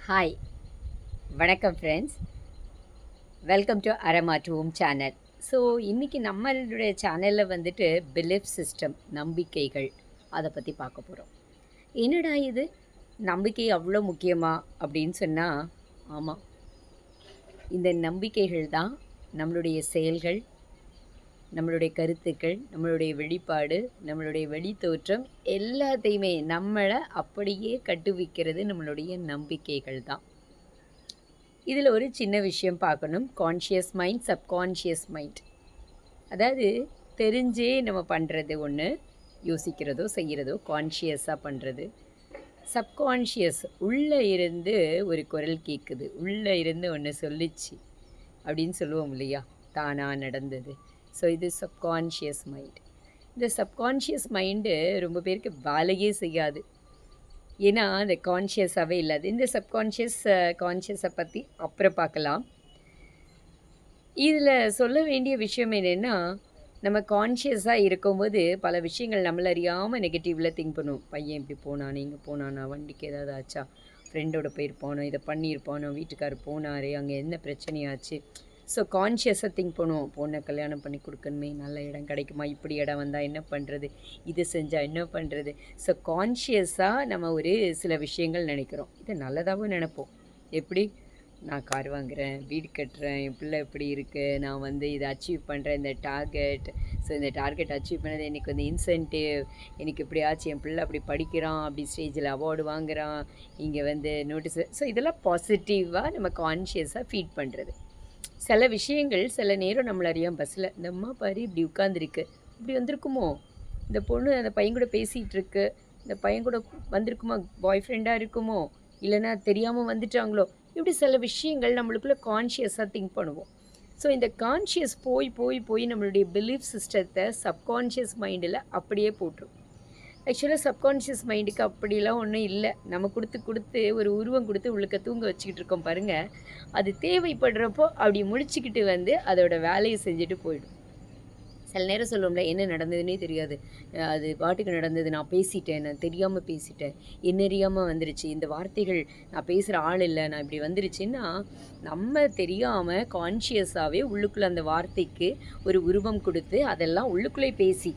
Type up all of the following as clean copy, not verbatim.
Hi, வணக்கம் friends. Welcome to அரமாட் home channel. So இன்றைக்கி நம்மளுடைய சேனலில் வந்துட்டு பிலீஃப் சிஸ்டம், நம்பிக்கைகள், அதை பற்றி பார்க்க போகிறோம். என்னடா இது, நம்பிக்கை அவ்வளோ முக்கியமா அப்படின்னு சொன்னால், ஆமாம், இந்த நம்பிக்கைகள் தான் நம்மளுடைய செயல்கள், நம்மளுடைய கருத்துக்கள், நம்மளுடைய வெளிப்பாடு, நம்மளுடைய வெளித்தோற்றம் எல்லாத்தையுமே நம்மளை அப்படியே கட்டுவிக்கிறது நம்மளுடைய நம்பிக்கைகள் தான். இதில் ஒரு சின்ன விஷயம் பார்க்கணும். Conscious mind, subconscious mind. அதாவது தெரிஞ்சே நம்ம பண்ணுறது ஒன்று, யோசிக்கிறதோ செய்கிறதோ கான்ஷியஸாக பண்ணுறது. சப்கான்ஷியஸ், உள்ளே இருந்து ஒரு குரல் கேட்குது, உள்ளே இருந்து ஒன்று சொல்லிச்சு அப்படின்னு சொல்லுவோம் இல்லையா, தானாக நடந்தது. ஸோ இது சப்கான்ஷியஸ் மைண்ட். இந்த சப்கான்ஷியஸ் மைண்டு ரொம்ப பேருக்கு வேலையே செய்யாது. ஏன்னா அந்த கான்ஷியஸாகவே இல்லாது. இந்த கான்ஷியஸை பற்றி அப்புறம் பார்க்கலாம். இதில் சொல்ல வேண்டிய விஷயம் என்னென்னா, நம்ம கான்ஷியஸாக இருக்கும்போது பல விஷயங்கள் நம்மள அறியாமல் நெகட்டிவில் திங்க் பண்ணுவோம். பையன் இப்படி போனானே, இங்கே போனானா, வண்டிக்கு ஏதாவது ஆச்சா, ஃப்ரெண்டோட போயிருப்பானோ, இதை பண்ணியிருப்பானோ, வீட்டுக்காரர் போனாரே, அங்கே என்ன பிரச்சனையாச்சு. ஸோ கான்ஷியஸாக திங்க் பண்ணுவோம். பொண்ணை கல்யாணம் பண்ணி கொடுக்கணுமே, நல்ல இடம் கிடைக்குமா, இப்படி இடம் வந்தால் என்ன பண்ணுறது, இது செஞ்சால் என்ன பண்ணுறது. ஸோ கான்ஷியஸாக நம்ம ஒரு சில விஷயங்கள் நினைக்கிறோம். இதை நல்லதாகவும் நினைப்போம். எப்படி, நான் கார் வாங்குகிறேன், வீடு கட்டுறேன், என் பிள்ளை எப்படி இருக்குது, நான் வந்து இதை அச்சீவ் பண்ணுறேன், இந்த டார்கெட். ஸோ இந்த டார்கெட் அச்சீவ் பண்ணது எனக்கு வந்து இன்சென்டிவ், எனக்கு இப்படி ஆச்சு, என் பிள்ளை அப்படி படிக்கிறான், அப்படி ஸ்டேஜில் அவார்டு வாங்குகிறான், இங்கே வந்து நோட்டீஸ். ஸோ இதெல்லாம் பாசிட்டிவாக நம்ம கான்ஷியஸாக ஃபீட் பண்ணுறது. சில விஷயங்கள் சில நேரம் நம்மள அறியாமல் பஸ்ஸில், இந்த அம்மா பாரு இப்படி உட்காந்துருக்கு, இப்படி வந்திருக்குமோ, இந்த பொண்ணு அந்த பையன் கூட பேசிகிட்டு இருக்கு, இந்த பையன் கூட வந்திருக்குமா, பாய் ஃப்ரெண்டாக இருக்குமோ, இல்லைன்னா தெரியாமல் வந்துட்டாங்களோ, இப்படி சில விஷயங்கள் நம்மளுக்குள்ளே கான்ஷியஸாக திங்க் பண்ணுவோம். ஸோ இந்த கான்ஷியஸ் போய் போய் போய் நம்மளுடைய பிலீஃப் சிஸ்டத்தை சப்கான்ஷியஸ் மைண்டில் அப்படியே போட்டுரும். ஆக்சுவலாக சப்கான்ஷியஸ் மைண்டுக்கு அப்படிலாம் ஒன்றும் இல்லை. நம்ம கொடுத்து ஒரு உருவம் கொடுத்து உள்ளுக்க தூங்க வச்சுக்கிட்டு இருக்கோம் பாருங்கள். அது தேவைப்படுறப்போ அப்படி முழிச்சிக்கிட்டு வந்து அதோட வேலையை செஞ்சுட்டு போயிடும். சில நேரம் சொல்லுவோம்ல, என்ன நடந்ததுன்னே தெரியாது, அது பாட்டுக்கு நடந்தது, நான் பேசிட்டேன், நான் தெரியாமல் பேசிட்டேன், என்ன அறியாமல் வந்துருச்சு, இந்த வார்த்தைகள் நான் பேசுகிற ஆள் இல்லை, நான் இப்படி வந்துருச்சுன்னா நம்ம தெரியாமல் கான்ஷியஸாகவே உள்ளுக்குள்ளே அந்த வார்த்தைக்கு ஒரு உருவம் கொடுத்து அதெல்லாம் உள்ளுக்குள்ளே பேசி,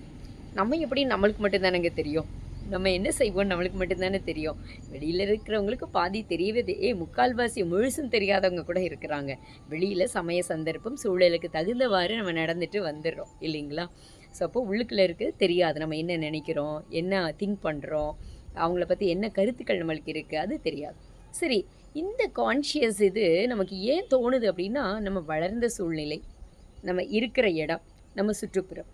நம்ம எப்படி நம்மளுக்கு மட்டும்தானேங்க தெரியும், நம்ம என்ன செய்வோம் நம்மளுக்கு மட்டும்தானே தெரியும். வெளியில் இருக்கிறவங்களுக்கு பாதி தெரியவே முக்கால்வாசி முழுசும் தெரியாதவங்க கூட இருக்கிறாங்க. வெளியில் சமய சந்தர்ப்பம் சூழலுக்கு தகுந்தவாறு நம்ம நடந்துட்டு வந்துடுறோம் இல்லைங்களா. ஸோ அப்போ உள்ளுக்குள்ளே இருக்குது தெரியாது, நம்ம என்ன நினைக்கிறோம், என்ன திங்க் பண்ணுறோம், அவங்கள பற்றி என்ன கருத்துக்கள் நம்மளுக்கு இருக்குது, அது தெரியாது. சரி, இந்த கான்ஷியஸ் இது நமக்கு ஏன் தோணுது அப்படின்னா, நம்ம வளர்ந்த சூழ்நிலை, நம்ம இருக்கிற இடம், நம்ம சுற்றுப்புறம்.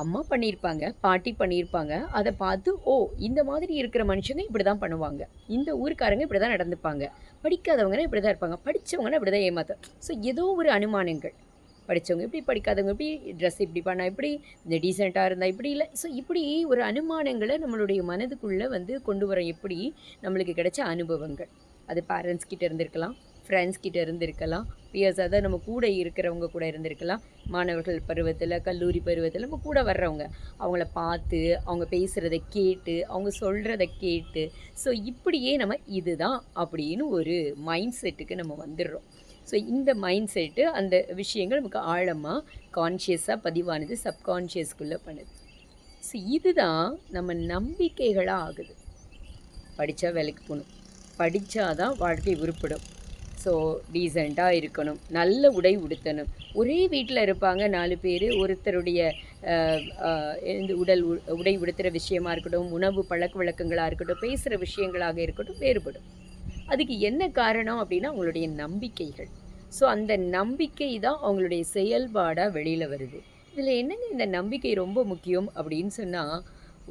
அம்மா பண்ணியிருப்பாங்க, பாட்டி பண்ணியிருப்பாங்க, அதை பார்த்து ஓ இந்த மாதிரி இருக்கிற மனுஷங்க இப்படி தான் பண்ணுவாங்க, இந்த ஊருக்காரங்க இப்படி தான் நடந்துப்பாங்க, படிக்காதவங்கன்னா இப்படி தான் இருப்பாங்க, படித்தவங்கன்னா இப்படி தான் ஏமாத்த. ஸோ ஏதோ ஒரு அனுமானங்கள், படித்தவங்க இப்படி, படிக்காதவங்க இப்படி, ட்ரெஸ் இப்படி பண்ணால் இப்படி, இந்த டீசெண்டாக இருந்தால் இப்படி இல்லை. ஸோ இப்படி ஒரு அனுமானங்களை நம்மளுடைய மனதுக்குள்ளே வந்து கொண்டு வர, எப்படி நம்மளுக்கு கிடைச்ச அனுபவங்கள். அது பேரண்ட்ஸ் கிட்டே இருந்திருக்கலாம், ஃப்ரெண்ட்ஸ் கிட்டே இருந்திருக்கலாம், பியர்ஸ், அதாவது நம்ம கூட இருக்கிறவங்க கூட இருந்திருக்கலாம், மாணவர்கள் பருவத்தில், கல்லூரி பருவத்தில் நம்ம கூட வர்றவங்க, அவங்கள பார்த்து, அவங்க பேசுகிறத கேட்டு, அவங்க சொல்கிறத கேட்டு, ஸோ இப்படியே நம்ம இதுதான் அப்படின்னு ஒரு மைண்ட் செட்டுக்கு நம்ம வந்துடுறோம். ஸோ இந்த மைண்ட் செட்டு, அந்த விஷயங்கள் நமக்கு ஆழமாக கான்ஷியஸாக பதிவானது சப்கான்ஷியஸ்குள்ளே பண்ணுது. ஸோ இதுதான் நம்ம நம்பிக்கைகளாக ஆகுது. படித்தா வேலைக்கு போகணும், படித்தாதான் வாழ்க்கை உருப்படும், ஸோ டீசெண்டாக இருக்கணும், நல்ல உடை உடுத்தணும். ஒரே வீட்டில் இருப்பாங்க 4 பேர், ஒருத்தருடைய இந்த உடை உடுத்துகிற விஷயமா இருக்கட்டும், உணவு பழக்க வழக்கங்களாக இருக்கட்டும், பேசுகிற விஷயங்களாக இருக்கட்டும், வேறுபடும். அதுக்கு என்ன காரணம் அப்படின்னா அவங்களுடைய நம்பிக்கைகள். ஸோ அந்த நம்பிக்கை தான் அவங்களுடைய செயல்பாடாக வெளியில் வருது. இதில் என்னங்க இந்த நம்பிக்கை ரொம்ப முக்கியம் அப்படின்னு சொன்னால்,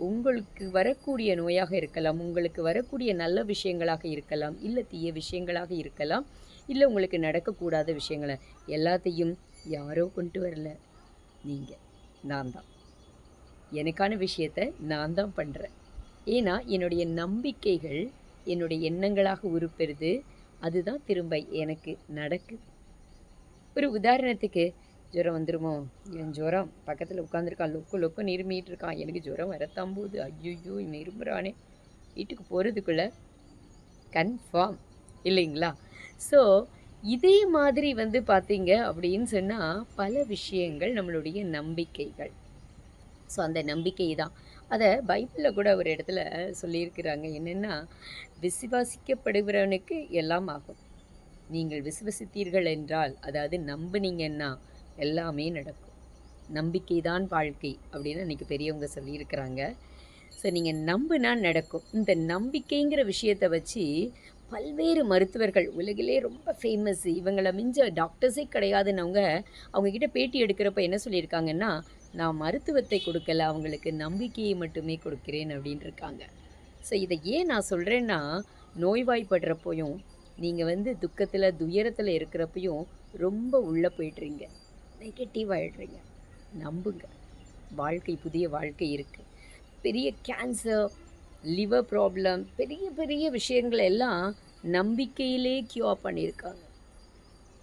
உங்களுக்கு வரக்கூடிய நோயாக இருக்கலாம், உங்களுக்கு வரக்கூடிய நல்ல விஷயங்களாக இருக்கலாம், இல்லை தீய விஷயங்களாக இருக்கலாம், இல்லை உங்களுக்கு நடக்கக்கூடாத விஷயங்களை எல்லாத்தையும் யாரோ கொண்டு வரல, நீங்கள், நான் தான் எனக்கான விஷயத்தை நான் தான் பண்ணுறேன். ஏன்னா என்னுடைய நம்பிக்கைகள் என்னுடைய எண்ணங்களாக உருப்பெறுது, அதுதான் திரும்ப எனக்கு நடக்குது. ஒரு உதாரணத்துக்கு, ஜுரம் வந்துடுமோ, என் ஜுரம் பக்கத்தில் உட்காந்துருக்கான், லொக்குன்னு இருமிட்டு இருக்கான், எனக்கு ஜுரம் வரத்தான் போகுது, ஐயோ இவன் இரும்புறானே, வீட்டுக்கு போகிறதுக்குள்ளே கன்ஃபார்ம் இல்லைங்களா? ஸோ, இதே மாதிரி வந்து பார்த்தீங்க அப்படின்னு சொன்னா, பல விஷயங்கள் நம்மளுடைய நம்பிக்கைகள். ஸோ, அந்த நம்பிக்கை தான். அத பைபிள்ல கூட ஒரு இடத்துல சொல்லியிருக்கிறாங்க. என்னன்னா, "விசுவாசிக்கப்படுகிறவனுக்கு எல்லாம் ஆகும். நீங்கள் விசுவசித்தீர்கள் என்றால், அதாவது நம்புனீங்கன்னா எல்லாமே நடக்கும். நம்பிக்கை தான் வாழ்க்கை." அப்படின்னு அன்னைக்கு பெரியவங்க சொல்லியிருக்கிறாங்க. ஸோ நீங்க நம்புனா நடக்கும். இந்த நம்பிக்கைங்கிற விஷயத்த வச்சு பல்வேறு மருத்துவர்கள் உலகிலே ரொம்ப ஃபேமஸ் இவங்கள மிஞ்ச டாக்டர்ஸே கிடையாதுன்னவங்க, அவங்க கிட்ட பேட்டி எடுக்கிறப்ப என்ன சொல்லியிருக்காங்கன்னா, "நான் மருத்துவத்தை கொடுக்கல, அவங்களுக்கு நம்பிக்கையை மட்டுமே கொடுக்கிறேன்" அப்படின்ருக்காங்க. ஸோ இத ஏன் நான் சொல்றேன்னா, நோய்வாய்ப்படுறப்பயும், நீங்க வந்து துக்கத்தில, துயரத்தில இருக்கிறப்பயும் ரொம்ப உள்ள போயிடுறீங்க. நெகட்டிவ் ஆயிடுறீங்க. நம்புங்க. வாழ்க்கை புதிய வாழ்க்கை இருக்கு. பெரிய கேன்சர், லிவர் ப்ராப்ளம், பெரிய பெரிய விஷயங்கள எல்லாம் நம்பிக்கையிலே க்யூர் பண்ணியிருக்காங்க.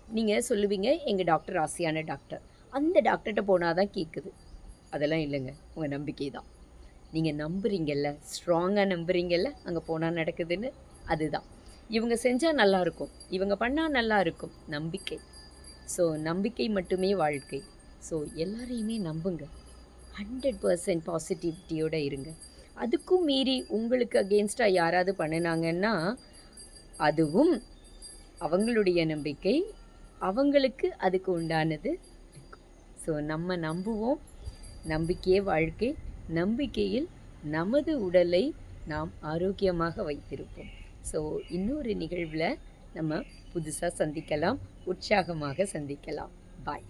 நீங்க சொல்லுவீங்க, "எங்க டாக்டர் ராசியான டாக்டர்." அந்த டாக்டர்ட்ட போனா தான் கேட்குது. அதெல்லாம் இல்லங்க. உங்க நம்பிக்கை தான். நீங்க நம்புறீங்கல்ல, ஸ்ட்ராங்கா நம்புறீங்கல்ல, அங்க போனா நடக்குதுன்னு, அதுதான். இவங்க செஞ்சா நல்லாருக்கும். இவங்க பண்ணா நல்லாருக்கும். நம்பிக்கை. ஸோ நம்பிக்கை மட்டுமே வாழ்க்கை. ஸோ எல்லாரையுமே நம்புங்க. 100% பாசிட்டிவிட்டியோட இருங்க. அதுக்கும் மீறி உங்களுக்கு அகெயின்ஸ்டா யாராவது பண்ணுனாங்கன்னா, அதுவும் அவங்களுடைய நம்பிக்கை. அவங்களுக்கு அதுக்கு உண்டானது இருக்கும். ஸோ நம்ம நம்புவோம். நம்பிக்கையே வாழ்க்கை. நம்பிக்கையில் நமது உடலை நாம் ஆரோக்கியமாக வைத்திருப்போம். ஸோ இன்னொரு நிகழ்வுல நம்ம புதுசா சந்திக்கலாம். உற்சாகமாக சந்திக்கலாம். பாய்.